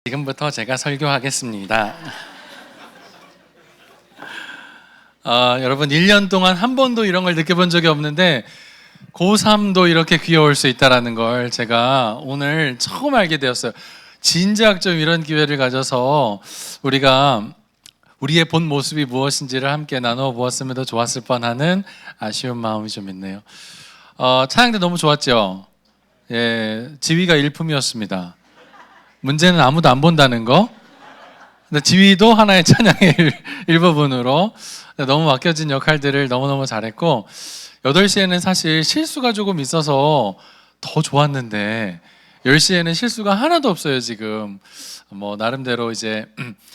지금부터 제가 설교하겠습니다. 여러분 1년 동안 한 번도 이런 걸 느껴본 적이 없는데 고3도 이렇게 귀여울 수 있다는 걸 제가 오늘 처음 알게 되었어요. 진작 좀 이런 기회를 가져서 우리가 우리의 본 모습이 무엇인지를 함께 나누어 보았으면 더 좋았을 뻔하는 아쉬운 마음이 좀 있네요. 찬양대 너무 좋았죠? 예, 지휘가 일품이었습니다. 문제는 아무도 안 본다는 거. 근데 지휘도 하나의 찬양의 일부분으로 너무 맡겨진 역할들을 너무너무 잘했고, 8시에는 사실 실수가 조금 있어서 더 좋았는데 10시에는 실수가 하나도 없어요. 지금 뭐 나름대로 이제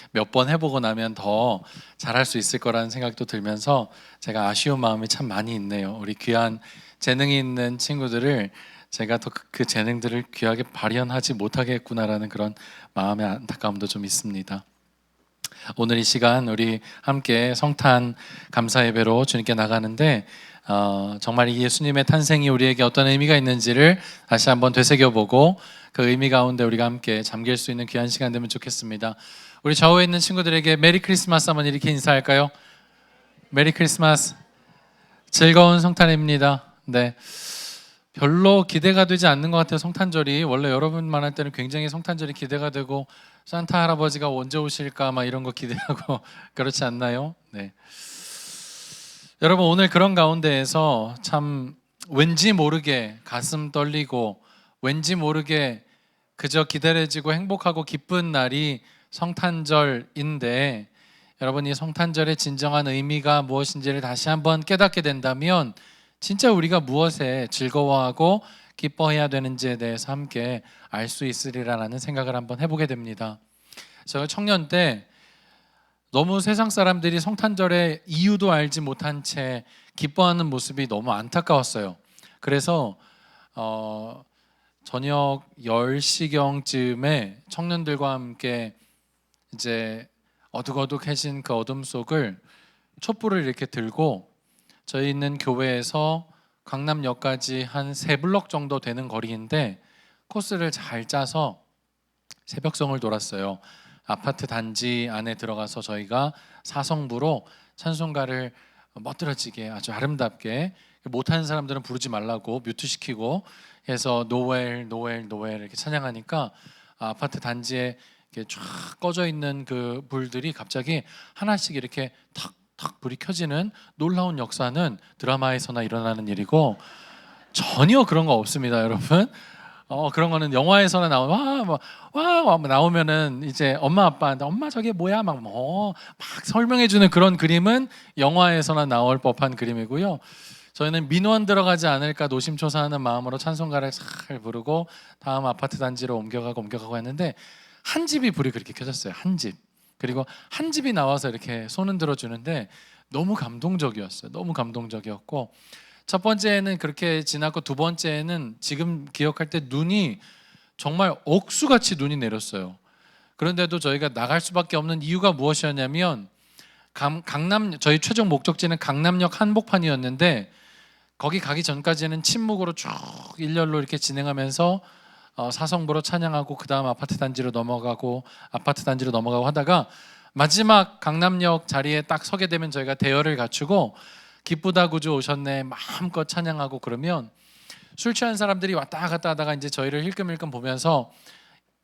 몇 번 해보고 나면 더 잘할 수 있을 거라는 생각도 들면서 제가 아쉬운 마음이 참 많이 있네요. 우리 귀한 재능이 있는 친구들을 제가 더 그 재능들을 귀하게 발현하지 못하겠구나라는 그런 마음의 안타까움도 좀 있습니다. 오늘 이 시간 우리 함께 성탄 감사 예배로 주님께 나가는데 정말 이 예수님의 탄생이 우리에게 어떤 의미가 있는지를 다시 한번 되새겨보고 그 의미 가운데 우리가 함께 잠길 수 있는 귀한 시간 되면 좋겠습니다. 우리 좌우에 있는 친구들에게 메리 크리스마스 한번 이렇게 인사할까요? 메리 크리스마스. 즐거운 성탄입니다. 네. 별로 기대가 되지 않는 것 같아요. 성탄절이 원래 여러분만 할 때는 굉장히 성탄절이 기대가 되고 산타 할아버지가 언제 오실까 막 이런 거 기대하고 그렇지 않나요? 네. 여러분 오늘 그런 가운데에서 참 왠지 모르게 가슴 떨리고 왠지 모르게 그저 기다려지고 행복하고 기쁜 날이 성탄절인데, 여러분 이 성탄절의 진정한 의미가 무엇인지를 다시 한번 깨닫게 된다면 진짜 우리가 무엇에 즐거워하고 기뻐해야 되는지에 대해서 함께 알 수 있으리라는 생각을 한번 해보게 됩니다. 제가 청년 때 너무 세상 사람들이 성탄절의 이유도 알지 못한 채 기뻐하는 모습이 너무 안타까웠어요. 그래서 저녁 10시경쯤에 청년들과 함께 이제 어둑어둑해진 그 어둠 속을 촛불을 이렇게 들고 저희 있는 교회에서 강남역까지 한 3블럭 정도 되는 거리인데 코스를 잘 짜서 새벽성을 돌았어요. 아파트 단지 안에 들어가서 저희가 사성부로 찬송가를 멋들어지게 아주 아름답게, 못하는 사람들은 부르지 말라고 뮤트시키고 해서 노엘 노엘 노엘 이렇게 찬양하니까 아파트 단지에 이렇게 쫙 꺼져 있는 그 불들이 갑자기 하나씩 이렇게 탁 불이 켜지는 놀라운 역사는 드라마에서나 일어나는 일이고 전혀 그런 거 없습니다, 여러분. 그런 거는 영화에서나 나오면 와 나오면은 이제 엄마 아빠한테 엄마 저게 뭐야 막 설명해 주는 그런 그림은 영화에서나 나올 법한 그림이고요. 저희는 민원 들어가지 않을까 노심초사하는 마음으로 찬송가를 잘 부르고 다음 아파트 단지로 옮겨가고 했는데 한 집이 불이 그렇게 켜졌어요. 한 집. 그리고 한 집이 나와서 이렇게 손 흔들어 주는데 너무 감동적이었어요. 너무 감동적이었고, 첫 번째는 그렇게 지났고 두 번째는 지금 기억할 때 눈이 정말 억수같이 눈이 내렸어요. 그런데도 저희가 나갈 수밖에 없는 이유가 무엇이었냐면 저희 최종 목적지는 강남역 한복판이었는데 거기 가기 전까지는 침묵으로 쭉 일렬로 이렇게 진행하면서 사성부로 찬양하고 그 다음 아파트 단지로 넘어가고 하다가 마지막 강남역 자리에 딱 서게 되면 저희가 대열을 갖추고 기쁘다 구주 오셨네 마음껏 찬양하고 그러면 술 취한 사람들이 왔다 갔다 하다가 이제 저희를 힐끔힐끔 보면서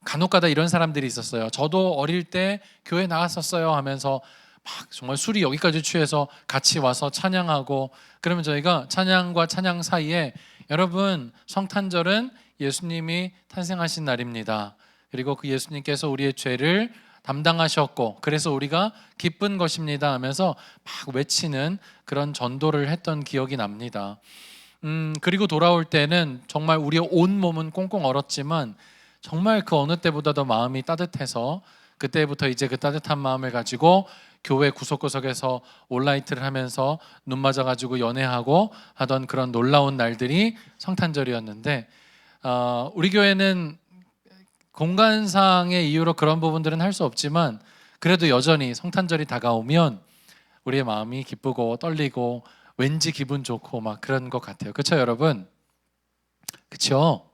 간혹가다 이런 사람들이 있었어요. 저도 어릴 때 교회 나갔었어요 하면서 막 정말 술이 여기까지 취해서 같이 와서 찬양하고, 그러면 저희가 찬양과 찬양 사이에 여러분 성탄절은 예수님이 탄생하신 날입니다. 그리고 그 예수님께서 우리의 죄를 담당하셨고 그래서 우리가 기쁜 것입니다 하면서 막 외치는 그런 전도를 했던 기억이 납니다. 그리고 돌아올 때는 정말 우리의 온 몸은 꽁꽁 얼었지만 정말 그 어느 때보다도 마음이 따뜻해서 그때부터 이제 그 따뜻한 마음을 가지고 교회 구석구석에서 온라이트를 하면서 눈 맞아가지고 연애하고 하던 그런 놀라운 날들이 성탄절이었는데, 우리 교회는 공간상의 이유로 그런 부분들은 할 수 없지만 그래도 여전히 성탄절이 다가오면 우리의 마음이 기쁘고 떨리고 왠지 기분 좋고 막 그런 것 같아요. 그렇죠 여러분? 그렇죠?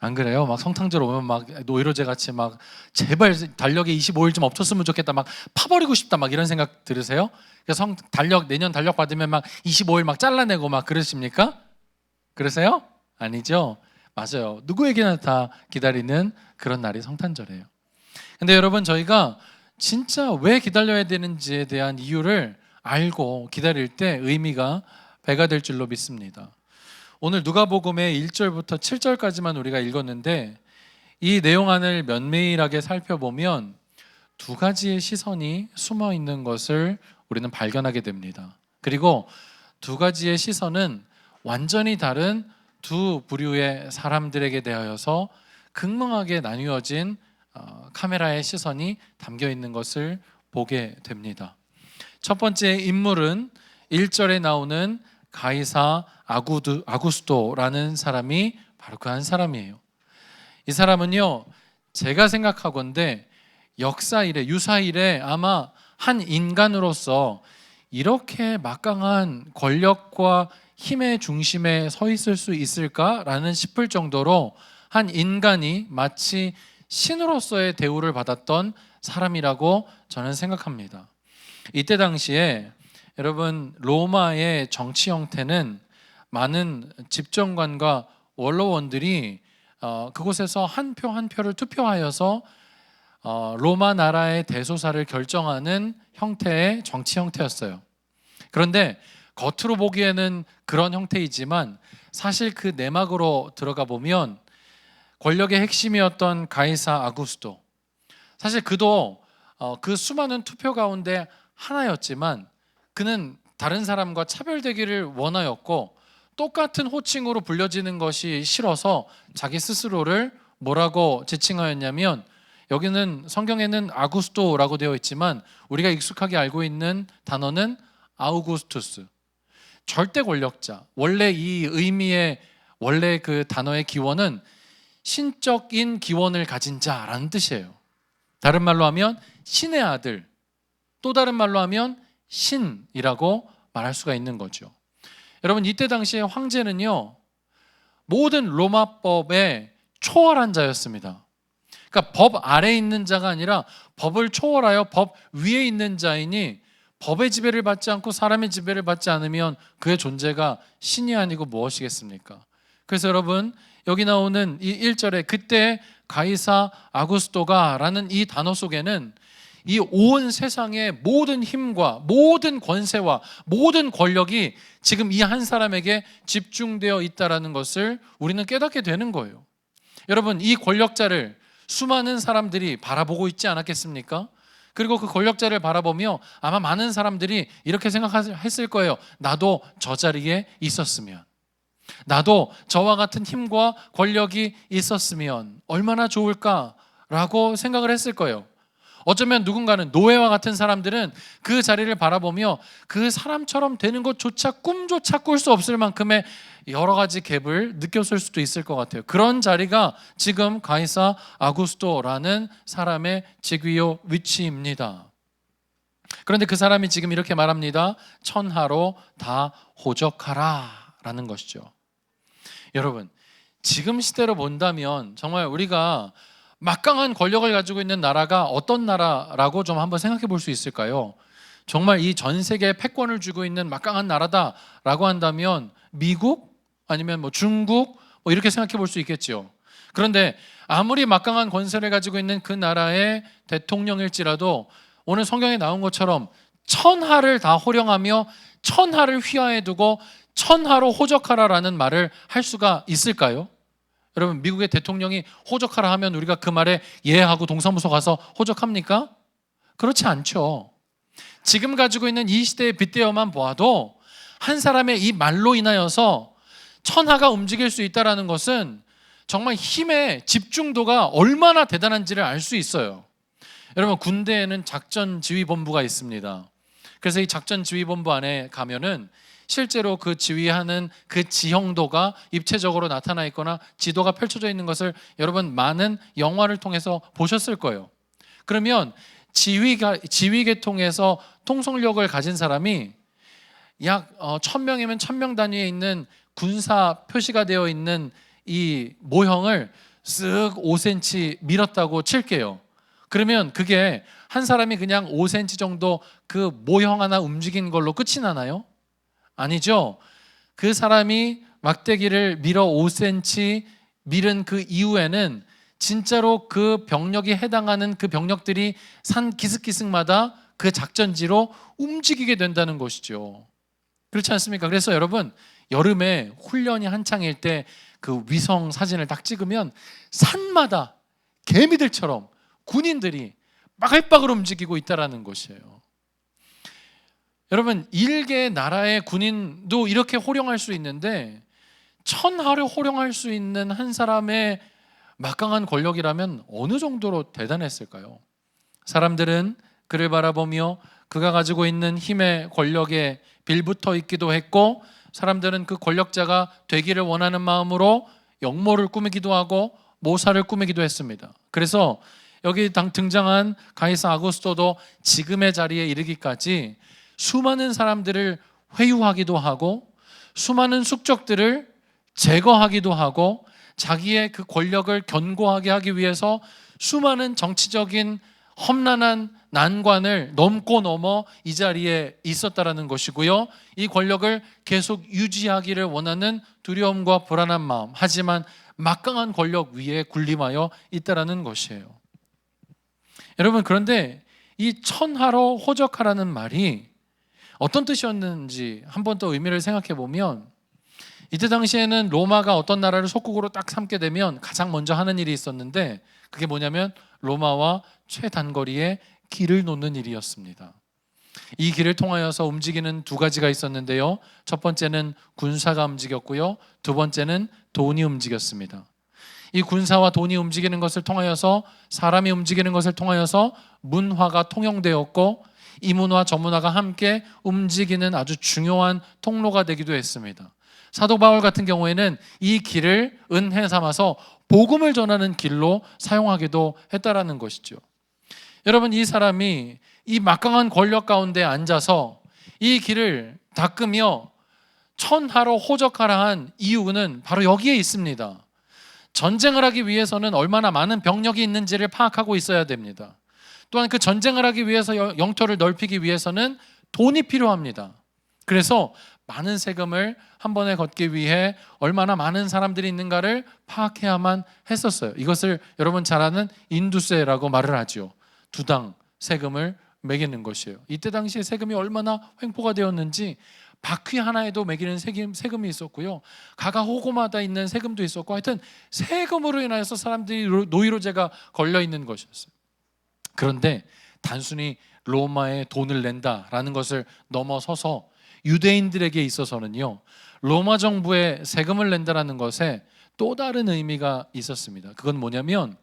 안 그래요? 막 성탄절 오면 막 노이로제 같이 막 제발 달력에 25일 좀 엎쳤으면 좋겠다, 막 파버리고 싶다, 막 이런 생각 들으세요? 그래서 내년 달력 받으면 막 25일 막 잘라내고 막 그러십니까? 그러세요? 아니죠? 맞아요. 누구에게나 다 기다리는 그런 날이 성탄절이에요. 근데 여러분, 저희가 진짜 왜 기다려야 되는지에 대한 이유를 알고 기다릴 때 의미가 배가 될 줄로 믿습니다. 오늘 누가복음의 1절부터 7절까지만 우리가 읽었는데, 이 내용 안을 면밀하게 살펴보면 두 가지의 시선이 숨어 있는 것을 우리는 발견하게 됩니다. 그리고 두 가지의 시선은 완전히 다른 두 부류의 사람들에게 대하여서 극명하게 나뉘어진 카메라의 시선이 담겨 있는 것을 보게 됩니다. 첫 번째 인물은 1절에 나오는 가이사 아구스토라는 사람이 바로 그 한 사람이에요. 이 사람은요, 제가 생각하건대 역사 이래, 유사 이래 아마 한 인간으로서 이렇게 막강한 권력과 힘의 중심에 서 있을 수 있을까라는 싶을 정도로 한 인간이 마치 신으로서의 대우를 받았던 사람이라고 저는 생각합니다. 이때 당시에 여러분, 로마의 정치 형태는 많은 집정관과 원로원들이 그곳에서 한 표 한 표를 투표하여서 로마 나라의 대소사를 결정하는 형태의 정치 형태였어요. 그런데 겉으로 보기에는 그런 형태이지만 사실 그 내막으로 들어가 보면 권력의 핵심이었던 가이사 아구스토, 사실 그도 그 수많은 투표 가운데 하나였지만 그는 다른 사람과 차별되기를 원하였고, 똑같은 호칭으로 불려지는 것이 싫어서 자기 스스로를 뭐라고 지칭하였냐면, 여기는 성경에는 아구스토라고 되어 있지만 우리가 익숙하게 알고 있는 단어는 아우구스투스, 절대 권력자. 원래 이 의미의 원래 그 단어의 기원은 신적인 기원을 가진 자라는 뜻이에요. 다른 말로 하면 신의 아들, 또 다른 말로 하면 신이라고 말할 수가 있는 거죠. 여러분, 이때 당시에 황제는요, 모든 로마법의 초월한 자였습니다. 그러니까 법 아래에 있는 자가 아니라 법을 초월하여 법 위에 있는 자이니, 법의 지배를 받지 않고 사람의 지배를 받지 않으면 그의 존재가 신이 아니고 무엇이겠습니까? 그래서 여러분, 여기 나오는 이 1절에 그때 가이사 아구스토가 라는 이 단어 속에는 이 온 세상의 모든 힘과 모든 권세와 모든 권력이 지금 이 한 사람에게 집중되어 있다는 것을 우리는 깨닫게 되는 거예요. 여러분, 이 권력자를 수많은 사람들이 바라보고 있지 않았겠습니까? 그리고 그 권력자를 바라보며 아마 많은 사람들이 이렇게 생각했을 거예요. 나도 저 자리에 있었으면, 나도 저와 같은 힘과 권력이 있었으면 얼마나 좋을까라고 생각을 했을 거예요. 어쩌면 누군가는, 노예와 같은 사람들은 그 자리를 바라보며 그 사람처럼 되는 것조차 꿈조차 꿀 수 없을 만큼의 여러 가지 갭을 느꼈을 수도 있을 것 같아요. 그런 자리가 지금 가이사 아구스토라는 사람의 직위요 위치입니다. 그런데 그 사람이 지금 이렇게 말합니다. 천하로 다 호적하라 라는 것이죠. 여러분, 지금 시대로 본다면 정말 우리가 막강한 권력을 가지고 있는 나라가 어떤 나라라고 좀 한번 생각해 볼 수 있을까요? 정말 이 전 세계에 패권을 쥐고 있는 막강한 나라다라고 한다면 미국 아니면 뭐 중국 뭐 이렇게 생각해 볼 수 있겠죠. 그런데 아무리 막강한 권세를 가지고 있는 그 나라의 대통령일지라도 오늘 성경에 나온 것처럼 천하를 다 호령하며 천하를 휘하에 두고 천하로 호적하라라는 말을 할 수가 있을까요? 여러분, 미국의 대통령이 호적하라 하면 우리가 그 말에 예하고 동사무소 가서 호적합니까? 그렇지 않죠. 지금 가지고 있는 이 시대에 빗대어만 보아도 한 사람의 이 말로 인하여서 천하가 움직일 수 있다는 것은 정말 힘의 집중도가 얼마나 대단한지를 알 수 있어요. 여러분, 군대에는 작전지휘본부가 있습니다. 그래서 이 작전지휘본부 안에 가면은 실제로 그 지휘하는 그 지형도가 입체적으로 나타나 있거나 지도가 펼쳐져 있는 것을 여러분 많은 영화를 통해서 보셨을 거예요. 그러면 지휘계통에서 통솔력을 가진 사람이 약 1000명이면 1000명 단위에 있는 군사 표시가 되어 있는 이 모형을 쓱 5cm 밀었다고 칠게요. 그러면 그게 한 사람이 그냥 5cm 정도 그 모형 하나 움직인 걸로 끝이 나나요? 아니죠. 그 사람이 막대기를 밀어 5cm 밀은 그 이후에는 진짜로 그 병력이 해당하는 그 병력들이 산 기슭기슭마다 그 작전지로 움직이게 된다는 것이죠. 그렇지 않습니까? 그래서 여러분, 여름에 훈련이 한창일 때 그 위성 사진을 딱 찍으면 산마다 개미들처럼 군인들이 빠글빠글 움직이고 있다는 것이에요. 여러분, 일개 나라의 군인도 이렇게 호령할 수 있는데 천하를 호령할 수 있는 한 사람의 막강한 권력이라면 어느 정도로 대단했을까요? 사람들은 그를 바라보며 그가 가지고 있는 힘의 권력에 빌붙어 있기도 했고, 사람들은 그 권력자가 되기를 원하는 마음으로 역모를 꾸미기도 하고 모사를 꾸미기도 했습니다. 그래서 여기 등장한 가이사 아구스토도 지금의 자리에 이르기까지 수많은 사람들을 회유하기도 하고 수많은 숙적들을 제거하기도 하고 자기의 그 권력을 견고하게 하기 위해서 수많은 정치적인 험난한 난관을 넘고 넘어 이 자리에 있었다라는 것이고요. 이 권력을 계속 유지하기를 원하는 두려움과 불안한 마음, 하지만 막강한 권력 위에 군림하여 있다라는 것이에요. 여러분, 그런데 이 천하로 호적하라는 말이 어떤 뜻이었는지 한 번 더 의미를 생각해 보면, 이때 당시에는 로마가 어떤 나라를 속국으로 딱 삼게 되면 가장 먼저 하는 일이 있었는데, 그게 뭐냐면 로마와 최단거리에 길을 놓는 일이었습니다. 이 길을 통하여서 움직이는 두 가지가 있었는데요. 첫 번째는 군사가 움직였고요. 두 번째는 돈이 움직였습니다. 이 군사와 돈이 움직이는 것을 통하여서, 사람이 움직이는 것을 통하여서 문화가 통용되었고, 이 문화 저 문화가 함께 움직이는 아주 중요한 통로가 되기도 했습니다. 사도 바울 같은 경우에는 이 길을 은혜 삼아서 복음을 전하는 길로 사용하기도 했다라는 것이죠. 여러분, 이 사람이 이 막강한 권력 가운데 앉아서 이 길을 닦으며 천하로 호적하라 한 이유는 바로 여기에 있습니다. 전쟁을 하기 위해서는 얼마나 많은 병력이 있는지를 파악하고 있어야 됩니다. 또한 그 전쟁을 하기 위해서 영토를 넓히기 위해서는 돈이 필요합니다. 그래서 많은 세금을 한 번에 걷기 위해 얼마나 많은 사람들이 있는가를 파악해야만 했었어요. 이것을 여러분 잘 아는 인두세라고 말을 하죠. 두당 세금을 매기는 것이에요. 이때 당시에 세금이 얼마나 횡포가 되었는지 바퀴 하나에도 매기는 세금이 있었고요. 가가 호고마다 있는 세금도 있었고, 하여튼 세금으로 인하여서 사람들이 노이로제가 걸려 있는 것이었어요. 그런데 단순히 로마에 돈을 낸다라는 것을 넘어서서 유대인들에게 있어서는요, 로마 정부에 세금을 낸다라는 것에 또 다른 의미가 있었습니다. 그건 뭐냐면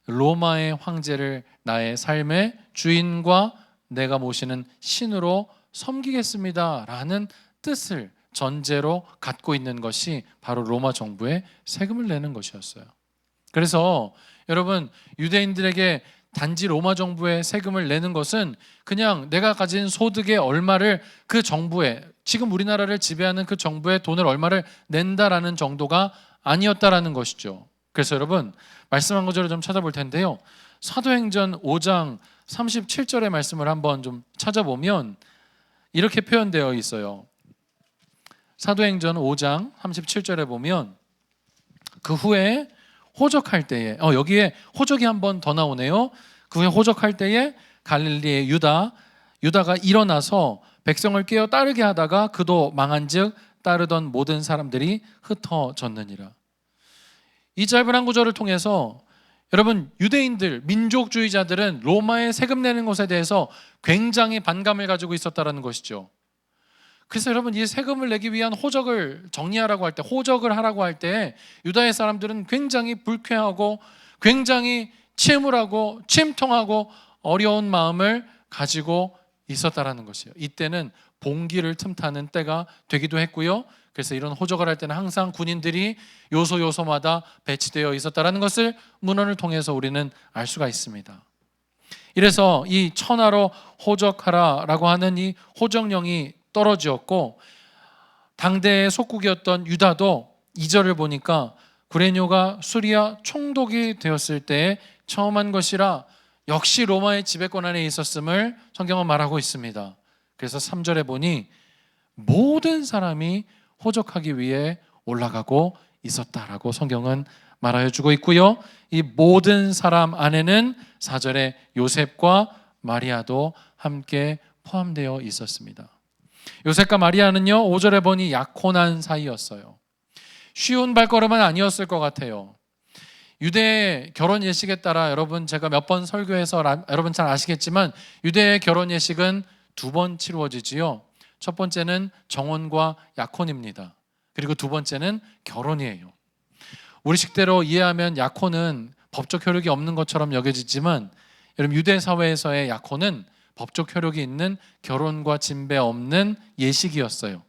로마의 황제를 나의 삶의 주인과 내가 모시는 신으로 섬기겠습니다 라는 뜻을 전제로 갖고 있는 것이 바로 로마 정부에 세금을 내는 것이었어요. 그래서 여러분, 유대인들에게 단지 로마 정부에 세금을 내는 것은 그냥 내가 가진 소득의 얼마를 그 정부에, 지금 우리나라를 지배하는 그 정부의 돈을 얼마를 낸다라는 정도가 아니었다라는 것이죠. 그래서 여러분, 말씀한 구절을 좀 찾아볼 텐데요. 사도행전 5장 37절의 말씀을 한번 좀 찾아보면 이렇게 표현되어 있어요. 사도행전 5장 37절에 보면 그 후에 호적할 때에, 여기에 호적이 한 번 더 나오네요. 그 후에 호적할 때에 갈릴리의 유다가 일어나서 백성을 깨어 따르게 하다가 그도 망한즉 따르던 모든 사람들이 흩어졌느니라. 이 짧은 한 구절을 통해서 여러분, 유대인들, 민족주의자들은 로마에 세금 내는 것에 대해서 굉장히 반감을 가지고 있었다는 것이죠. 그래서 여러분, 이 세금을 내기 위한 호적을 정리하라고 할 때, 호적을 하라고 할 때 유다의 사람들은 굉장히 불쾌하고 굉장히 침울하고 침통하고 어려운 마음을 가지고 있었다라는 것이에요. 이때는 봉기를 틈타는 때가 되기도 했고요. 그래서 이런 호적을 할 때는 항상 군인들이 요소요소마다 배치되어 있었다라는 것을 문헌을 통해서 우리는 알 수가 있습니다. 이래서 이 천하로 호적하라라고 하는 이 호적령이 떨어지었고, 당대의 속국이었던 유다도 2절을 보니까 구레뇨가 수리아 총독이 되었을 때 처음 한 것이라 역시 로마의 지배권 안에 있었음을 성경은 말하고 있습니다. 그래서 3절에 보니 모든 사람이 호적하기 위해 올라가고 있었다라고 성경은 말하여 주고 있고요. 이 모든 사람 안에는 4절에 요셉과 마리아도 함께 포함되어 있었습니다. 요셉과 마리아는요, 5절에 보니 약혼한 사이였어요. 쉬운 발걸음은 아니었을 것 같아요. 유대의 결혼 예식에 따라 여러분, 제가 몇 번 설교해서 여러분 잘 아시겠지만 유대의 결혼 예식은 2번 치루어지지요. 첫 번째는 정혼과 약혼입니다. 그리고 두 번째는 결혼이에요. 우리식대로 이해하면 약혼은 법적 효력이 없는 것처럼 여겨지지만 여러분, 유대 사회에서의 약혼은 법적 효력이 있는 결혼과 진배 없는 예식이었어요.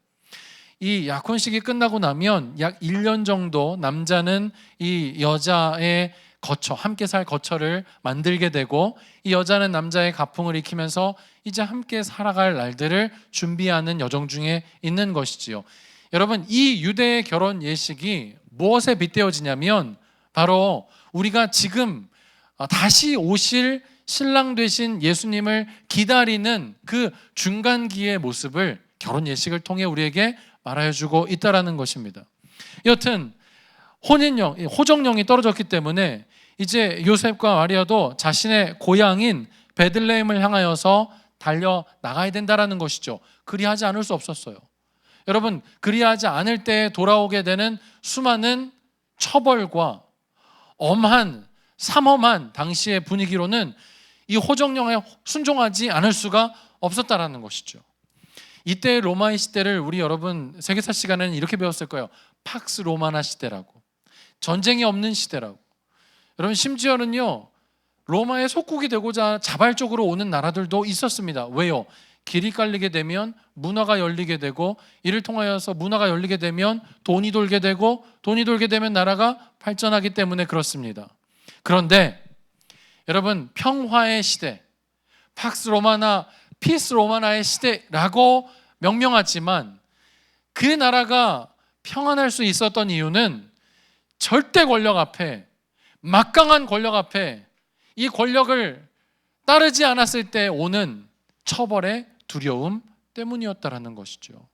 이 약혼식이 끝나고 나면 약 1년 정도 남자는 이 여자의 거처, 함께 살 거처를 만들게 되고, 이 여자는 남자의 가풍을 익히면서 이제 함께 살아갈 날들을 준비하는 여정 중에 있는 것이지요. 여러분, 이 유대의 결혼 예식이 무엇에 빗대어지냐면 바로 우리가 지금 다시 오실 신랑 되신 예수님을 기다리는 그 중간기의 모습을 결혼 예식을 통해 우리에게 말하여 주고 있다라는 것입니다. 여튼 호정령이 떨어졌기 때문에 이제 요셉과 마리아도 자신의 고향인 베들레헴을 향하여서 달려 나가야 된다라는 것이죠. 그리하지 않을 수 없었어요. 여러분, 그리하지 않을 때 돌아오게 되는 수많은 처벌과 엄한 삼엄한 당시의 분위기로는 이 호정령에 순종하지 않을 수가 없었다라는 것이죠. 이때 로마의 시대를 우리 여러분 세계사 시간에는 이렇게 배웠을 거예요. 팍스 로마나 시대라고. 전쟁이 없는 시대라고. 여러분, 심지어는요, 로마의 속국이 되고자 자발적으로 오는 나라들도 있었습니다. 왜요? 길이 깔리게 되면 문화가 열리게 되고, 이를 통하여서 문화가 열리게 되면 돈이 돌게 되고, 돈이 돌게 되면 나라가 발전하기 때문에 그렇습니다. 그런데 여러분, 평화의 시대, 팍스 로마나 피스 로마나의 시대라고 명명하지만 그 나라가 평안할 수 있었던 이유는 절대 권력 앞에, 막강한 권력 앞에 이 권력을 따르지 않았을 때 오는 처벌의 두려움 때문이었다라는 것이죠.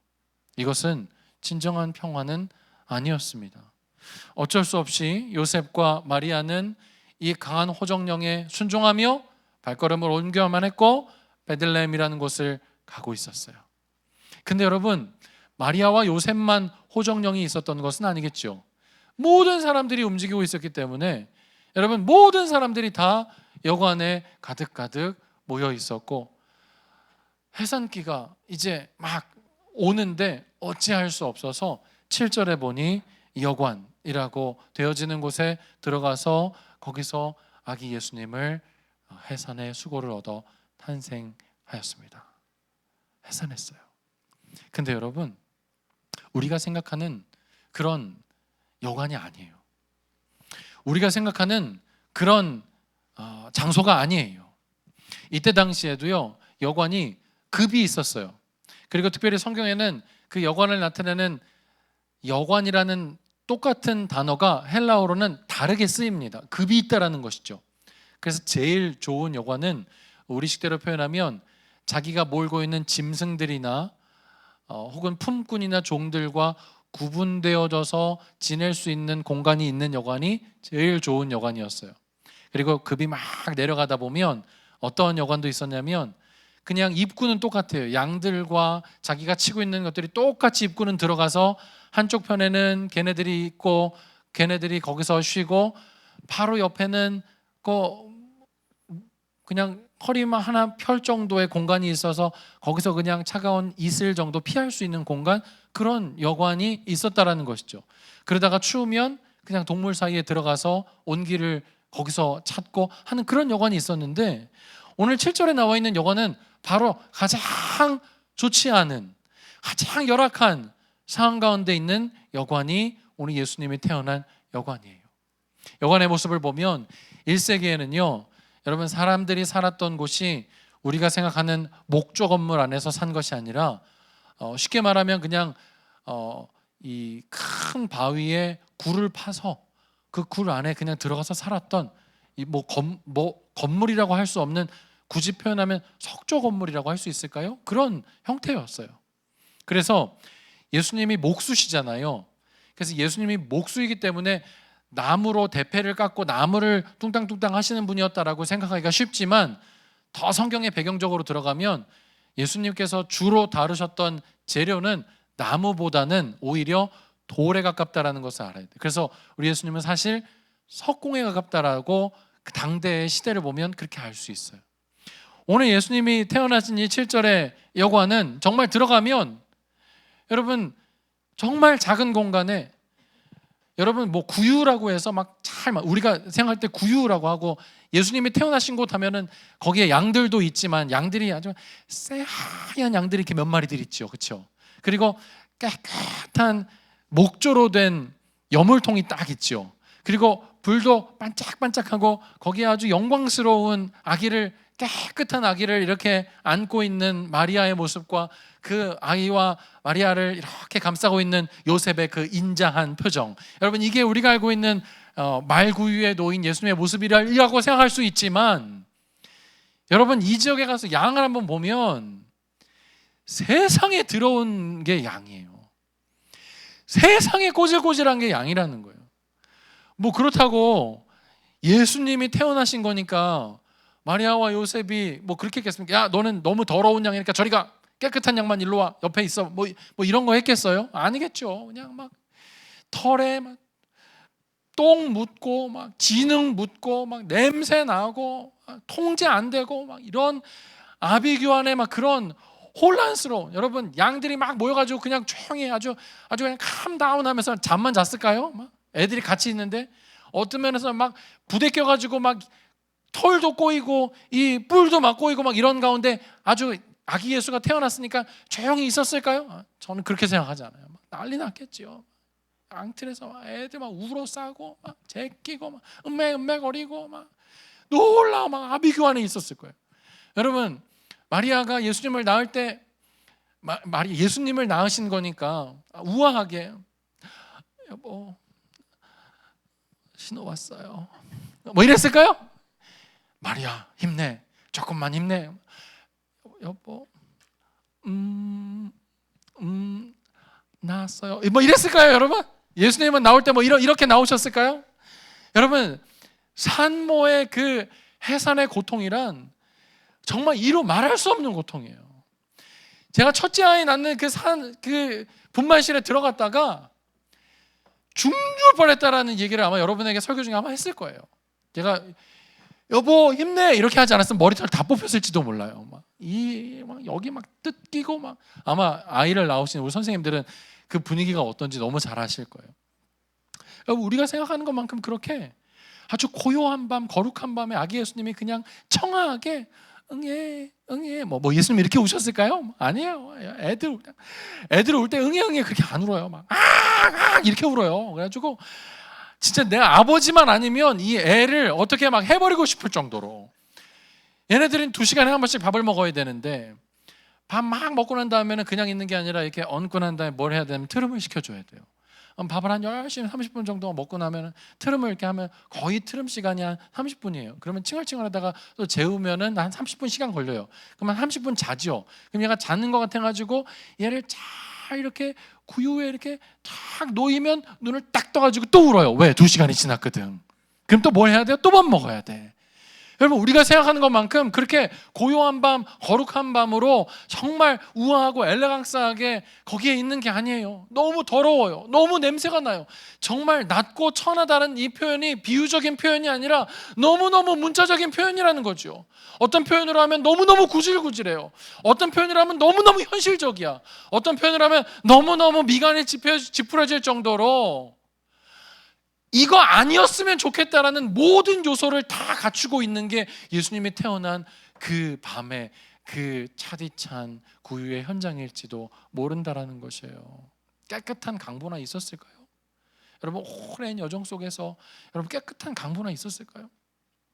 이것은 진정한 평화는 아니었습니다. 어쩔 수 없이 요셉과 마리아는 이 강한 호정령에 순종하며 발걸음을 옮겨야만 했고 베들레헴이라는 곳을 가고 있었어요. 근데 여러분, 마리아와 요셉만 호정령이 있었던 것은 아니겠죠. 모든 사람들이 움직이고 있었기 때문에 여러분, 모든 사람들이 다 여관에 가득가득 모여 있었고, 해산기가 이제 막 오는데 어찌할 수 없어서 7절에 보니 여관이라고 되어지는 곳에 들어가서 거기서 아기 예수님을 해산의 수고를 얻어 탄생하였습니다. 해산했어요. 근데 여러분, 우리가 생각하는 그런 여관이 아니에요. 우리가 생각하는 그런 장소가 아니에요. 이때 당시에도요, 여관이 급이 있었어요. 그리고 특별히 성경에는 그 여관을 나타내는 여관이라는 똑같은 단어가 헬라어로는 다르게 쓰입니다. 급이 있다라는 것이죠. 그래서 제일 좋은 여관은 우리식대로 표현하면 자기가 몰고 있는 짐승들이나 혹은 품꾼이나 종들과 구분되어져서 지낼 수 있는 공간이 있는 여관이 제일 좋은 여관이었어요. 그리고 급이 막 내려가다 보면 어떤 여관도 있었냐면 그냥 입구는 똑같아요. 양들과 자기가 치고 있는 것들이 똑같이 입구는 들어가서 한쪽 편에는 걔네들이 있고 걔네들이 거기서 쉬고, 바로 옆에는 그냥 허리만 하나 펼 정도의 공간이 있어서 거기서 그냥 차가운 이슬 정도 피할 수 있는 공간, 그런 여관이 있었다라는 것이죠. 그러다가 추우면 그냥 동물 사이에 들어가서 온기를 거기서 찾고 하는 그런 여관이 있었는데, 오늘 7절에 나와 있는 여관은 바로 가장 좋지 않은, 가장 열악한 상황 가운데 있는 여관이 오늘 예수님이 태어난 여관이에요. 여관의 모습을 보면 1세기에는요, 여러분, 사람들이 살았던 곳이 우리가 생각하는 목조 건물 안에서 산 것이 아니라 쉽게 말하면 그냥 이 큰 바위에 굴을 파서 그 굴 안에 그냥 들어가서 살았던 이 건물이라고 할 수 없는, 굳이 표현하면 석조 건물이라고 할 수 있을까요? 그런 형태였어요. 그래서 예수님이 목수시잖아요. 그래서 예수님이 목수이기 때문에 나무로 대패를 깎고 나무를 뚱땅뚱땅 하시는 분이었다라고 생각하기가 쉽지만, 더 성경의 배경적으로 들어가면 예수님께서 주로 다루셨던 재료는 나무보다는 오히려 돌에 가깝다라는 것을 알아야 돼요. 그래서 우리 예수님은 사실 석공에 가깝다라고 그 당대의 시대를 보면 그렇게 알 수 있어요. 오늘 예수님이 태어나신 이 7절의 여관은 정말 들어가면 여러분 정말 작은 공간에, 여러분 뭐 구유라고 해서 우리가 생각할 때 구유라고 하고, 예수님이 태어나신 곳 하면은 거기에 양들도 있지만 양들이 아주 새하얀 양들이 이렇게 몇 마리들 있죠, 그렇죠? 그리고 깨끗한 목조로 된 여물통이 딱 있죠. 그리고 불도 반짝반짝하고 거기에 아주 영광스러운 깨끗한 아기를 이렇게 안고 있는 마리아의 모습과 그 아이와 마리아를 이렇게 감싸고 있는 요셉의 그 인자한 표정, 여러분 이게 우리가 알고 있는 말구유에 놓인 예수님의 모습이라고 생각할 수 있지만, 여러분 이 지역에 가서 양을 한번 보면 세상에 들어온 게 양이에요. 세상에 꼬질꼬질한 게 양이라는 거예요. 뭐 그렇다고 예수님이 태어나신 거니까 마리아와 요셉이 뭐 그렇게 했겠습니까? 야, 너는 너무 더러운 양이니까 저리 가, 깨끗한 양만 일로 와, 옆에 있어, 뭐 이런 거 했겠어요? 아니겠죠. 그냥 막 털에 막 똥 묻고 막 진흙 묻고 막 냄새 나고 통제 안 되고 막 이런 아비규환의 막 그런 혼란스러운, 여러분 양들이 막 모여가지고 그냥 조용히 아주 그냥 캄다운하면서 잠만 잤을까요? 막 애들이 같이 있는데 어떤 면에서 막 부대껴가지고 막 털도 꼬이고 이 뿔도 막 꼬이고 막 이런 가운데 아주 아기 예수가 태어났으니까 조용히 있었을까요? 저는 그렇게 생각하지 않아요. 막 난리 났겠지요. 앙틀에서 막 애들 막 울어 싸고 막 제끼고 막 음매거리고 막 놀라 막 아비규환에 있었을 거예요. 여러분 마리아가 예수님을 낳을 때 예수님을 낳으신 거니까 우아하게 여보 신호 왔어요 뭐 이랬을까요? 마리아 힘내, 조금만 힘내, 여보 나왔어요 뭐 이랬을까요? 여러분 예수님은 나올 때 뭐 이렇게 나오셨을까요? 여러분 산모의 그 해산의 고통이란 정말 이루 말할 수 없는 고통이에요. 제가 첫째 아이 낳는 그 분만실에 들어갔다가 죽을 뻔했다라는 얘기를 아마 여러분에게 설교 중에 아마 했을 거예요. 제가 여보 힘내 이렇게 하지 않았으면 머리털 다 뽑혔을지도 몰라요. 막 여기 막 뜯기고 막, 아마 아이를 낳으신 우리 선생님들은 그 분위기가 어떤지 너무 잘 아실 거예요. 여러분 우리가 생각하는 것만큼 그렇게 아주 고요한 밤, 거룩한 밤에 아기 예수님이 그냥 청아하게 응애 뭐 예수님 이렇게 우셨을까요? 아니에요. 애들 울 때 응애 그렇게 안 울어요. 막 이렇게 울어요. 그래가지고 진짜 내가 아버지만 아니면 이 애를 어떻게 막 해버리고 싶을 정도로, 얘네들은 2시간에 한 번씩 밥을 먹어야 되는데 밥 막 먹고 난 다음에는 그냥 있는 게 아니라 이렇게 얹고 난 다음에 뭘 해야 되냐면 트름을 시켜줘야 돼요. 밥을 한 열심히 30분 정도 먹고 나면 트름을 이렇게 하면 거의 트름 시간이 한 30분이에요. 그러면 칭얼칭얼하다가 또 재우면은 한 30분 시간 걸려요. 그러면 30분 자죠. 그럼 얘가 자는 것 같아가지고 얘를 잘 이렇게 구유에 이렇게 탁 놓이면 눈을 딱 떠가지고 또 울어요. 왜? 2시간이 지났거든. 그럼 또 뭘 해야 돼요? 또 밥 먹어야 돼. 여러분 우리가 생각하는 것만큼 그렇게 고요한 밤, 거룩한 밤으로 정말 우아하고 엘레강스하게 거기에 있는 게 아니에요. 너무 더러워요. 너무 냄새가 나요. 정말 낮고 천하다른 이 표현이 비유적인 표현이 아니라 너무너무 문자적인 표현이라는 거죠. 어떤 표현으로 하면 너무너무 구질구질해요. 어떤 표현으로 하면 너무너무 현실적이야. 어떤 표현으로 하면 너무너무 미간이 찌푸려질 정도로 이거 아니었으면 좋겠다라는 모든 요소를 다 갖추고 있는 게 예수님이 태어난 그 밤에 그 차디찬 구유의 현장일지도 모른다라는 것이에요. 깨끗한 강보나 있었을까요? 여러분 오랜 여정 속에서 여러분 깨끗한 강보나 있었을까요?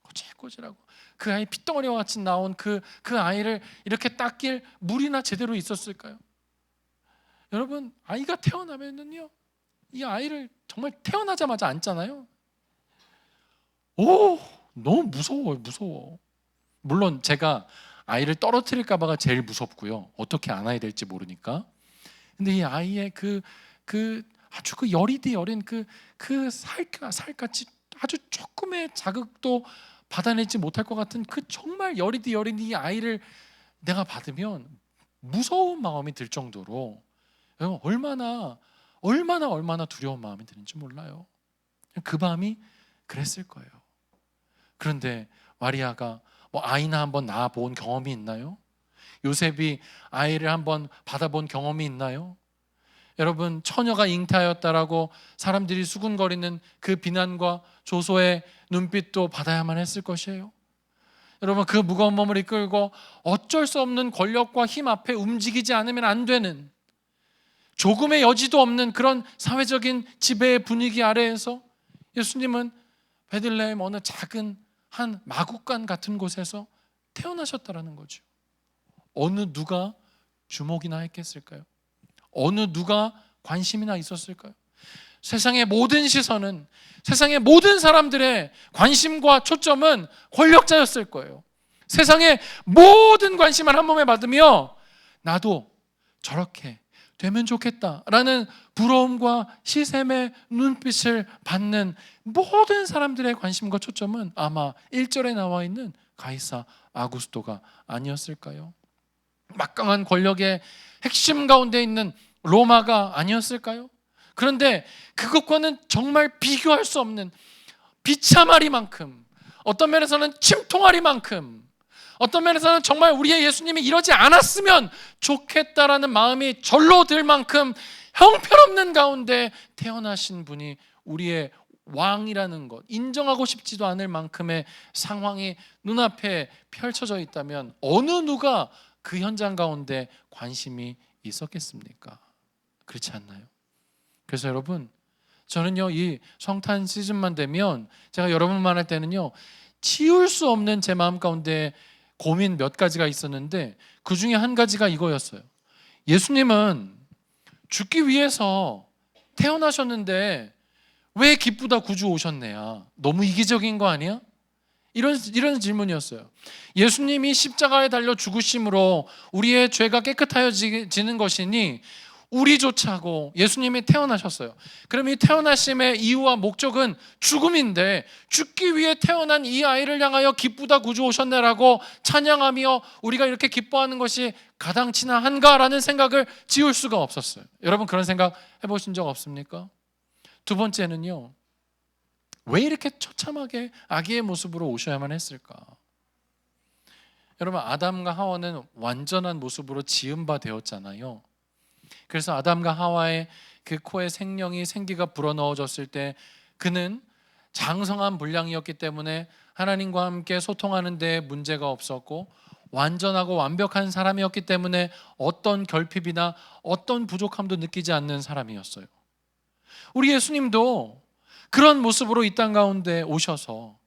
꼬질꼬질하고 그 아이 핏덩어리와 같이 나온 그 아이를 이렇게 닦일 물이나 제대로 있었을까요? 여러분 아이가 태어나면은요, 이 아이를 정말 태어나자마자 안잖아요. 오, 너무 무서워요. 무서워. 물론 제가 아이를 떨어뜨릴까 봐가 제일 무섭고요. 어떻게 안아야 될지 모르니까. 근데 이 아이의 아주 그 여리디 여린 살같이 아주 조금의 자극도 받아내지 못할 것 같은 그 정말 여리디 여린 이 아이를 내가 받으면 무서운 마음이 들 정도로 얼마나 두려운 마음이 드는지 몰라요. 그 밤이 그랬을 거예요. 그런데 마리아가 뭐 아이나 한번 낳아본 경험이 있나요? 요셉이 아이를 한번 받아본 경험이 있나요? 여러분, 처녀가 잉태하였다라고 사람들이 수군거리는 그 비난과 조소의 눈빛도 받아야만 했을 것이에요. 여러분, 그 무거운 몸을 이끌고 어쩔 수 없는 권력과 힘 앞에 움직이지 않으면 안 되는, 조금의 여지도 없는 그런 사회적인 지배의 분위기 아래에서 예수님은 베들레헴 어느 작은 한 마국간 같은 곳에서 태어나셨다라는 거죠. 어느 누가 주목이나 했겠을까요? 어느 누가 관심이나 있었을까요? 세상의 모든 시선은, 세상의 모든 사람들의 관심과 초점은 권력자였을 거예요. 세상의 모든 관심을 한 몸에 받으며 나도 저렇게 되면 좋겠다라는 부러움과 시샘의 눈빛을 받는 모든 사람들의 관심과 초점은 아마 1절에 나와 있는 가이사 아구스토가 아니었을까요? 막강한 권력의 핵심 가운데 있는 로마가 아니었을까요? 그런데 그것과는 정말 비교할 수 없는 비참하리만큼, 어떤 면에서는 침통하리만큼, 어떤 면에서는 정말 우리의 예수님이 이러지 않았으면 좋겠다라는 마음이 절로 들 만큼 형편없는 가운데 태어나신 분이 우리의 왕이라는 것, 인정하고 싶지도 않을 만큼의 상황이 눈앞에 펼쳐져 있다면 어느 누가 그 현장 가운데 관심이 있었겠습니까? 그렇지 않나요? 그래서 여러분, 저는요, 이 성탄 시즌만 되면 제가 여러분만 할 때는요, 치울 수 없는 제 마음 가운데 고민 몇 가지가 있었는데 그 중에 한 가지가 이거였어요. 예수님은 죽기 위해서 태어나셨는데 왜 기쁘다 구주 오셨네야? 너무 이기적인 거 아니야? 이런 질문이었어요. 예수님이 십자가에 달려 죽으심으로 우리의 죄가 깨끗하여지는 것이니 우리조차고 예수님이 태어나셨어요. 그럼 이 태어나심의 이유와 목적은 죽음인데 죽기 위해 태어난 이 아이를 향하여 기쁘다 구주 오셨네라고 찬양하며 우리가 이렇게 기뻐하는 것이 가당치나 한가라는 생각을 지울 수가 없었어요. 여러분, 그런 생각 해보신 적 없습니까? 두 번째는요, 왜 이렇게 처참하게 아기의 모습으로 오셔야만 했을까? 여러분, 아담과 하와는 완전한 모습으로 지은 바 되었잖아요. 그래서 아담과 하와의 그 코에 생명이 생기가 불어넣어졌을 때 그는 장성한 분량이었기 때문에 하나님과 함께 소통하는 데 문제가 없었고 완전하고 완벽한 사람이었기 때문에 어떤 결핍이나 어떤 부족함도 느끼지 않는 사람이었어요. 우리 예수님도 그런 모습으로 이 땅 가운데 오셔서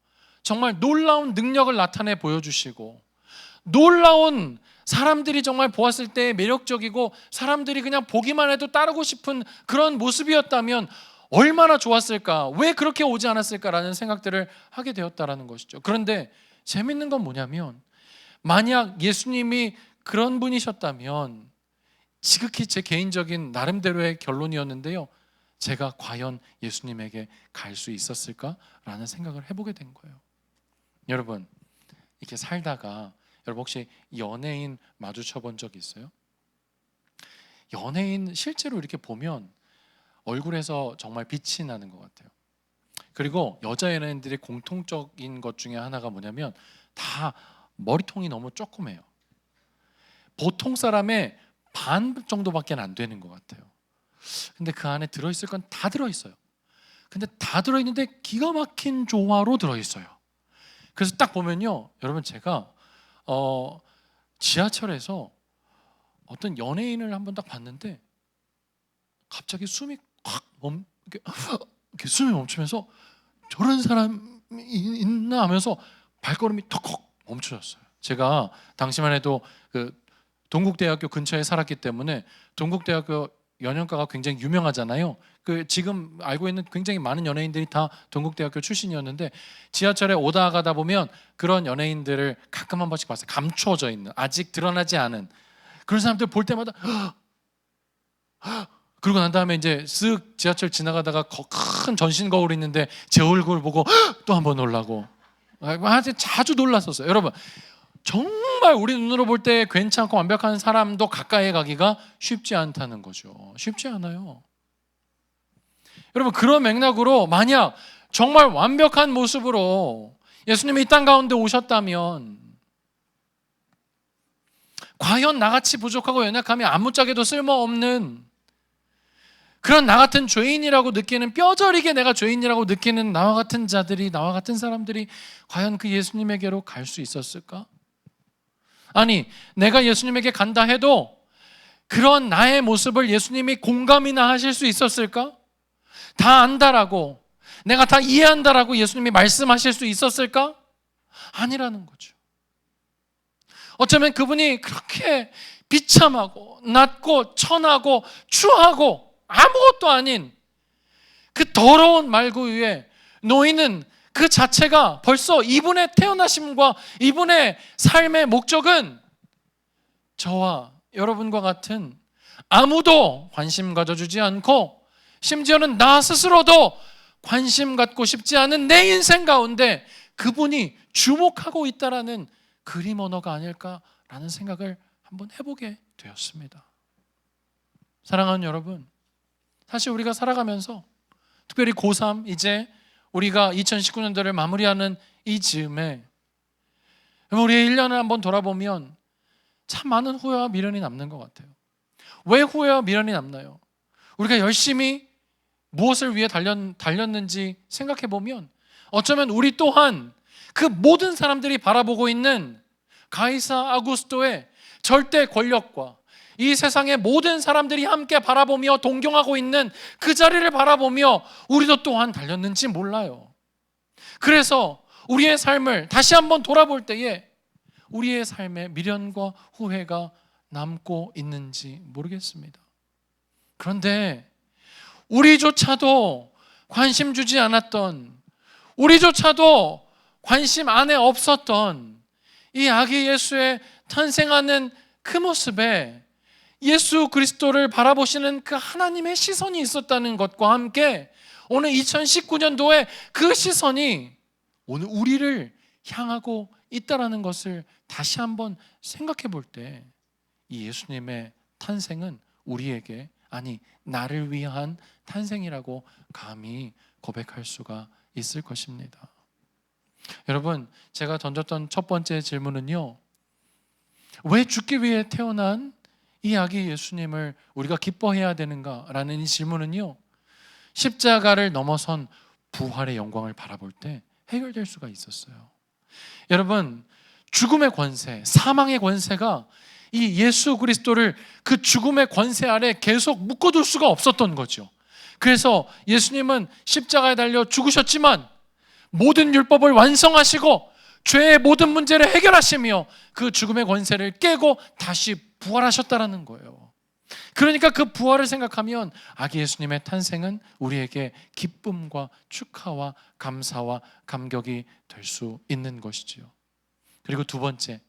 정말 놀라운 능력을 나타내 보여주시고 놀라운, 사람들이 정말 보았을 때 매력적이고 사람들이 그냥 보기만 해도 따르고 싶은 그런 모습이었다면 얼마나 좋았을까, 왜 그렇게 오지 않았을까라는 생각들을 하게 되었다라는 것이죠. 그런데 재밌는 건 뭐냐면, 만약 예수님이 그런 분이셨다면, 지극히 제 개인적인 나름대로의 결론이었는데요, 제가 과연 예수님에게 갈 수 있었을까라는 생각을 해보게 된 거예요. 여러분, 이렇게 살다가 여러분 혹시 연예인 마주쳐 본 적 있어요? 연예인 실제로 이렇게 보면 얼굴에서 정말 빛이 나는 것 같아요. 그리고 여자 연예인들의 공통적인 것 중에 하나가 뭐냐면 다 머리통이 너무 조그매요. 보통 사람의 반 정도밖에 안 되는 것 같아요. 근데 그 안에 들어있을 건 다 들어있어요. 근데 다 들어있는데 기가 막힌 조화로 들어있어요. 그래서 딱 보면요, 여러분, 제가 지하철에서 어떤 연예인을 한번 딱 봤는데 갑자기 숨이 이렇게 숨이 멈추면서 저런 사람이 있나 하면서 발걸음이 턱턱 멈춰졌어요. 제가 당시만 해도 그 동국대학교 근처에 살았기 때문에 동국대학교 연영가가 굉장히 유명하잖아요. 그 지금 알고 있는 굉장히 많은 연예인들이 다 동국대학교 출신이었는데 지하철에 오다 가다 보면 그런 연예인들을 가끔 한 번씩 봤어요. 감춰져 있는, 아직 드러나지 않은 그런 사람들 볼 때마다 그러고 난 다음에 이제 쓱 지하철 지나가다가 큰 전신 거울이 있는데 제 얼굴 보고 또 한 번 놀라고 아주 자주 놀랐었어요. 여러분, 정말 우리 눈으로 볼 때 괜찮고 완벽한 사람도 가까이 가기가 쉽지 않다는 거죠. 쉽지 않아요. 여러분, 그런 맥락으로 만약 정말 완벽한 모습으로 예수님이 이 땅 가운데 오셨다면 과연 나같이 부족하고 연약하며 아무짝에도 쓸모없는 그런 나 같은 죄인이라고 느끼는, 뼈저리게 내가 죄인이라고 느끼는 나와 같은 자들이, 나와 같은 사람들이 과연 그 예수님에게로 갈 수 있었을까? 아니, 내가 예수님에게 간다 해도 그런 나의 모습을 예수님이 공감이나 하실 수 있었을까? 다 안다라고, 내가 다 이해한다라고 예수님이 말씀하실 수 있었을까? 아니라는 거죠. 어쩌면 그분이 그렇게 비참하고 낮고 천하고 추하고 아무것도 아닌 그 더러운 말구 위에 놓이는 그 자체가 벌써 이분의 태어나심과 이분의 삶의 목적은 저와 여러분과 같은 아무도 관심 가져주지 않고 심지어는 나 스스로도 관심 갖고 싶지 않은 내 인생 가운데 그분이 주목하고 있다라는 그림 언어가 아닐까라는 생각을 한번 해보게 되었습니다. 사랑하는 여러분, 사실 우리가 살아가면서 특별히 고3 이제 우리가 2019년도를 마무리하는 이 즈음에 우리의 1년을 한번 돌아보면 참 많은 후회와 미련이 남는 것 같아요. 왜 후회와 미련이 남나요? 우리가 열심히 무엇을 위해 달렸는지 생각해 보면 어쩌면 우리 또한 그 모든 사람들이 바라보고 있는 가이사 아구스토의 절대 권력과 이 세상의 모든 사람들이 함께 바라보며 동경하고 있는 그 자리를 바라보며 우리도 또한 달렸는지 몰라요. 그래서 우리의 삶을 다시 한번 돌아볼 때에 우리의 삶에 미련과 후회가 남고 있는지 모르겠습니다. 그런데 우리조차도 관심 주지 않았던, 우리조차도 관심 안에 없었던 이 아기 예수의 탄생하는 그 모습에 예수 그리스도를 바라보시는 그 하나님의 시선이 있었다는 것과 함께 오늘 2019년도에 그 시선이 오늘 우리를 향하고 있다는 것을 다시 한번 생각해 볼 때 이 예수님의 탄생은 우리에게, 아니 나를 위한 탄생이라고 감히 고백할 수가 있을 것입니다. 여러분, 제가 던졌던 첫 번째 질문은요, 왜 죽기 위해 태어난 이 아기 예수님을 우리가 기뻐해야 되는가라는 이 질문은요, 십자가를 넘어선 부활의 영광을 바라볼 때 해결될 수가 있었어요. 여러분, 죽음의 권세, 사망의 권세가 이 예수 그리스도를 그 죽음의 권세 아래 계속 묶어둘 수가 없었던 거죠. 그래서 예수님은 십자가에 달려 죽으셨지만 모든 율법을 완성하시고 죄의 모든 문제를 해결하시며 그 죽음의 권세를 깨고 다시 부활하셨다라는 거예요. 그러니까 그 부활을 생각하면 아기 예수님의 탄생은 우리에게 기쁨과 축하와 감사와 감격이 될 수 있는 것이지요. 그리고 두 번째,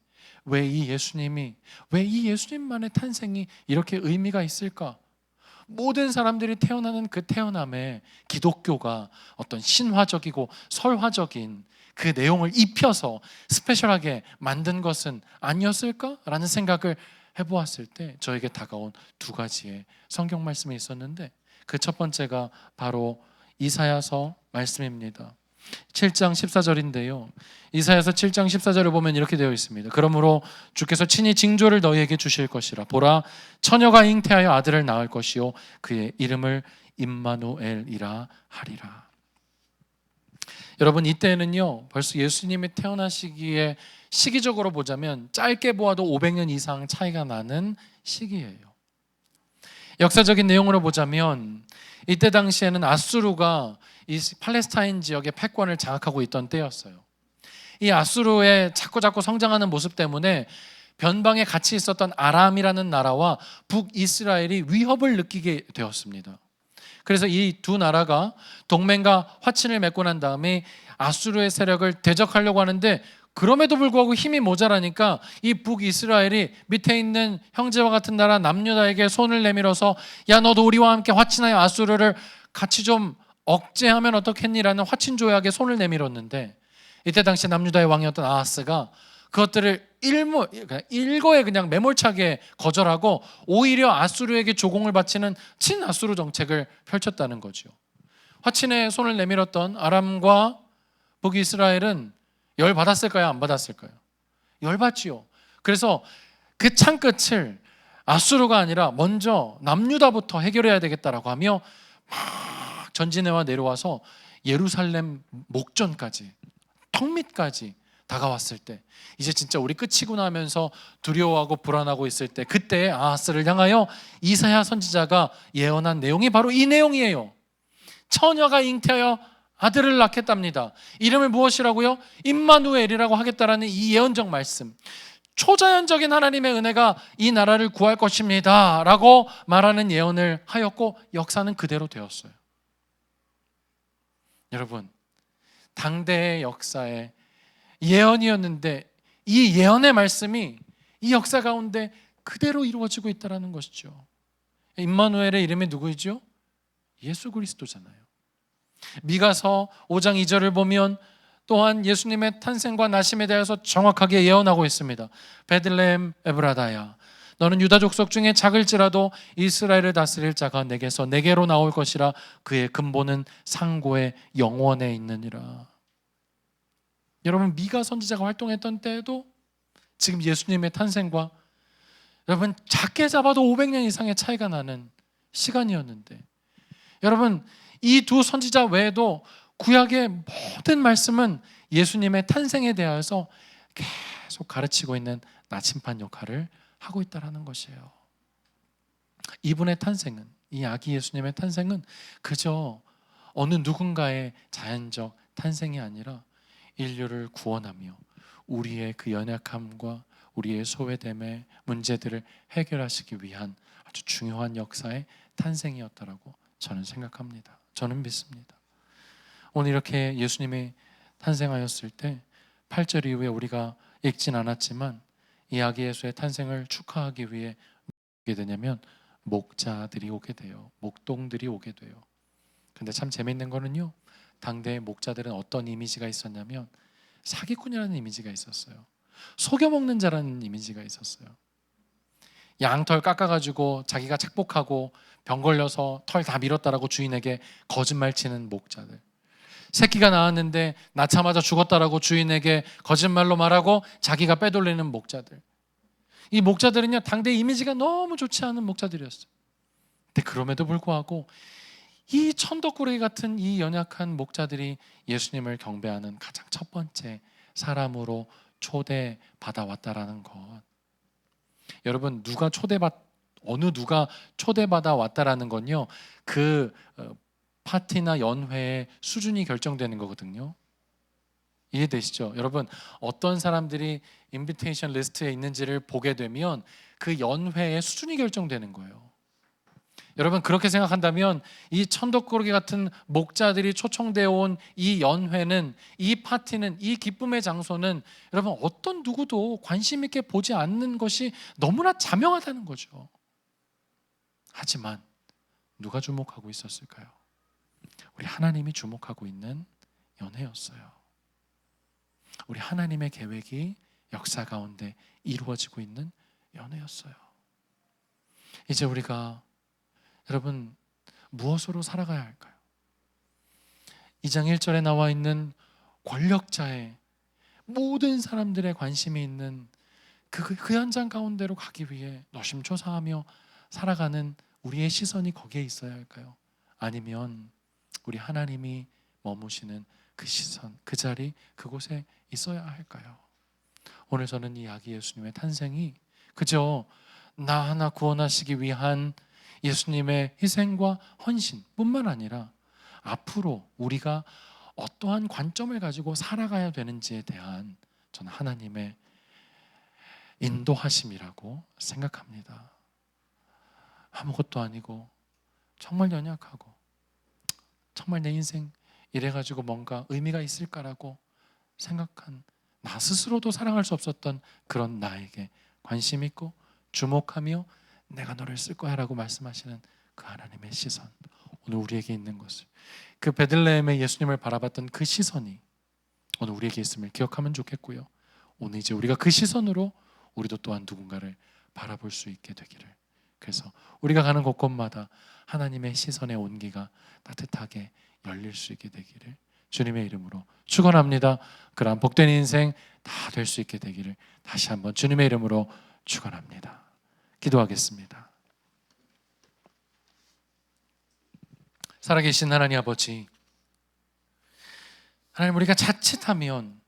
왜 이 예수님만의 탄생이 이렇게 의미가 있을까? 모든 사람들이 태어나는 그 태어남에 기독교가 어떤 신화적이고 설화적인 그 내용을 입혀서 스페셜하게 만든 것은 아니었을까라는 생각을 해보았을 때 저에게 다가온 두 가지의 성경 말씀이 있었는데, 그 첫 번째가 바로 이사야서 말씀입니다. 7장 14절인데요. 이사야서 7장 14절을 보면 이렇게 되어 있습니다. 그러므로 주께서 친히 징조를 너희에게 주실 것이라. 보라, 처녀가 잉태하여 아들을 낳을 것이요 그의 이름을 임마누엘이라 하리라. 여러분, 이때는요 벌써 예수님이 태어나시기에 시기적으로 보자면 짧게 보아도 500년 이상 차이가 나는 시기예요. 역사적인 내용으로 보자면 이때 당시에는 아수르가 이 팔레스타인 지역의 패권을 장악하고 있던 때였어요. 이 아수르의 자꾸 성장하는 모습 때문에 변방에 같이 있었던 아람이라는 나라와 북이스라엘이 위협을 느끼게 되었습니다. 그래서 이 두 나라가 동맹과 화친을 맺고 난 다음에 아수르의 세력을 대적하려고 하는데, 그럼에도 불구하고 힘이 모자라니까 이 북이스라엘이 밑에 있는 형제와 같은 나라 남유다에게 손을 내밀어서 야, 너도 우리와 함께 화친하여 아수르를 같이 좀 억제하면 어떻겠니라는 화친 조약에 손을 내밀었는데, 이때 당시 남유다의 왕이었던 아하스가 그것들을 일거에 그냥 매몰차게 거절하고 오히려 아수르에게 조공을 바치는 친아수르 정책을 펼쳤다는 거죠. 화친에 손을 내밀었던 아람과 북이스라엘은 열 받았을까요? 안 받았을까요? 열 받지요. 그래서 그 창끝을 아수르가 아니라 먼저 남유다부터 해결해야 되겠다라고 하며 막 전진해와 내려와서 예루살렘 목전까지, 턱밑까지 다가왔을 때, 이제 진짜 우리 끝이구나 하면서 두려워하고 불안하고 있을 때, 그때 아하스를 향하여 이사야 선지자가 예언한 내용이 바로 이 내용이에요. 처녀가 잉태하여 아들을 낳겠답니다. 이름을 무엇이라고요? 임마누엘이라고 하겠다라는 이 예언적 말씀, 초자연적인 하나님의 은혜가 이 나라를 구할 것입니다 라고 말하는 예언을 하였고, 역사는 그대로 되었어요. 여러분, 당대의 역사에 예언이었는데 이 예언의 말씀이 이 역사 가운데 그대로 이루어지고 있다는 것이죠. 임마누엘의 이름이 누구이죠? 예수 그리스도잖아요. 미가서 5장 2절을 보면 또한 예수님의 탄생과 나심에 대해서 정확하게 예언하고 있습니다. 베들레헴 에브라다야, 너는 유다 족속 중에 작을지라도 이스라엘을 다스릴 자가 내게서 내게로 나올 것이라. 그의 근본은 상고의 영원에 있느니라. 여러분, 미가 선지자가 활동했던 때에도 지금 예수님의 탄생과 여러분 작게 잡아도 500년 이상의 차이가 나는 시간이었는데, 여러분 이 두 선지자 외에도 구약의 모든 말씀은 예수님의 탄생에 대하여서 계속 가르치고 있는 나침반 역할을 하고 있다는 것이에요. 이분의 탄생은, 이 아기 예수님의 탄생은 그저 어느 누군가의 자연적 탄생이 아니라 인류를 구원하며 우리의 그 연약함과 우리의 소외됨의 문제들을 해결하시기 위한 아주 중요한 역사의 탄생이었다라고 저는 생각합니다. 저는 믿습니다. 오늘 이렇게 예수님이 탄생하였을 때 8절 이후에 우리가 읽진 않았지만 이 아기 예수의 탄생을 축하하기 위해 오게 되냐면 목자들이 오게 돼요. 목동들이 오게 돼요. 근데 참 재밌는 거는요, 당대의 목자들은 어떤 이미지가 있었냐면 사기꾼이라는 이미지가 있었어요. 속여먹는 자라는 이미지가 있었어요. 양털 깎아가지고 자기가 착복하고 병 걸려서 털 다 밀었다라고 주인에게 거짓말 치는 목자들, 새끼가 낳았는데 낳자마자 죽었다라고 주인에게 거짓말로 말하고 자기가 빼돌리는 목자들. 이 목자들은요, 당대 이미지가 너무 좋지 않은 목자들이었어요. 근데 그럼에도 불구하고 이 천덕꾸러기 같은 이 연약한 목자들이 예수님을 경배하는 가장 첫 번째 사람으로 초대받아 왔다라는 것. 여러분, 어느 누가 초대받아 왔다라는 건요, 그 파티나 연회의 수준이 결정되는 거거든요. 이해되시죠? 여러분, 어떤 사람들이 인비테이션 리스트에 있는지를 보게 되면 그 연회의 수준이 결정되는 거예요. 여러분, 그렇게 생각한다면 이 천덕꾸러기 같은 목자들이 초청되어 온 이 연회는, 이 파티는, 이 기쁨의 장소는 여러분 어떤 누구도 관심 있게 보지 않는 것이 너무나 자명하다는 거죠. 하지만 누가 주목하고 있었을까요? 우리 하나님이 주목하고 있는 연회였어요. 우리 하나님의 계획이 역사 가운데 이루어지고 있는 연회였어요. 이제 우리가 여러분 무엇으로 살아가야 할까요? 2장 1절에 나와 있는 권력자의 모든 사람들의 관심이 있는 그 현장 가운데로 가기 위해 노심초사하며 살아가는 우리의 시선이 거기에 있어야 할까요? 아니면 우리 하나님이 머무시는 그 시선, 그 자리, 그곳에 있어야 할까요? 오늘 저는 이 아기 예수님의 탄생이 그저 나 하나 구원하시기 위한 예수님의 희생과 헌신뿐만 아니라 앞으로 우리가 어떠한 관점을 가지고 살아가야 되는지에 대한 저는 하나님의 인도하심이라고 생각합니다. 아무것도 아니고 정말 연약하고 정말 내 인생 이래가지고 뭔가 의미가 있을까라고 생각한 나 스스로도 사랑할 수 없었던 그런 나에게 관심 있고 주목하며 내가 너를 쓸 거야 라고 말씀하시는 그 하나님의 시선, 오늘 우리에게 있는 것을, 그 베들레헴의 예수님을 바라봤던 그 시선이 오늘 우리에게 있음을 기억하면 좋겠고요. 오늘 이제 우리가 그 시선으로 우리도 또한 누군가를 바라볼 수 있게 되기를, 그래서 우리가 가는 곳곳마다 하나님의 시선의 온기가 따뜻하게 열릴 수 있게 되기를 주님의 이름으로 축원합니다. 그러한 복된 인생 다 될 수 있게 되기를 다시 한번 주님의 이름으로 축원합니다. 기도하겠습니다. 살아계신 하나님 아버지, 하나님, 우리가 자칫하면,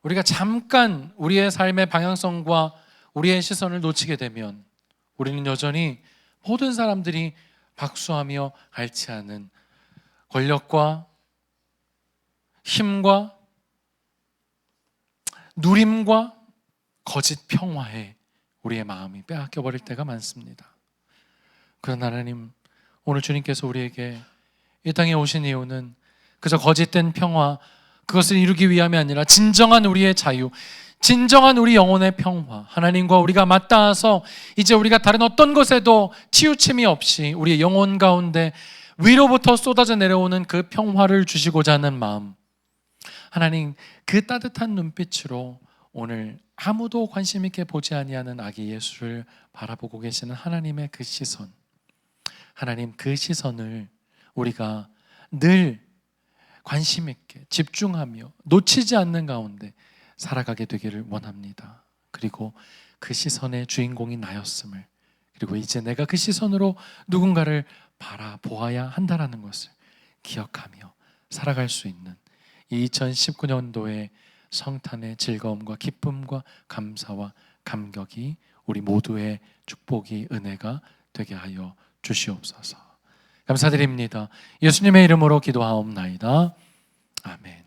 우리가 잠깐 우리의 삶의 방향성과 우리의 시선을 놓치게 되면 우리는 여전히 모든 사람들이 박수하며 앓지 않은 권력과 힘과 누림과 거짓 평화에 우리의 마음이 빼앗겨 버릴 때가 많습니다. 그러나 하나님, 오늘 주님께서 우리에게 이 땅에 오신 이유는 그저 거짓된 평화, 그것을 이루기 위함이 아니라 진정한 우리의 자유, 진정한 우리 영혼의 평화, 하나님과 우리가 맞닿아서 이제 우리가 다른 어떤 것에도 치우침이 없이 우리의 영혼 가운데 위로부터 쏟아져 내려오는 그 평화를 주시고자 하는 마음, 하나님, 그 따뜻한 눈빛으로 오늘 아무도 관심 있게 보지 아니하는 아기 예수를 바라보고 계시는 하나님의 그 시선, 하나님, 그 시선을 우리가 늘 관심 있게 집중하며 놓치지 않는 가운데 살아가게 되기를 원합니다. 그리고 그 시선의 주인공이 나였음을, 그리고 이제 내가 그 시선으로 누군가를 바라보아야 한다라는 것을 기억하며 살아갈 수 있는 이 2019년도의 성탄의 즐거움과 기쁨과 감사와 감격이 우리 모두의 축복이, 은혜가 되게 하여 주시옵소서. 감사드립니다. 예수님의 이름으로 기도하옵나이다. 아멘.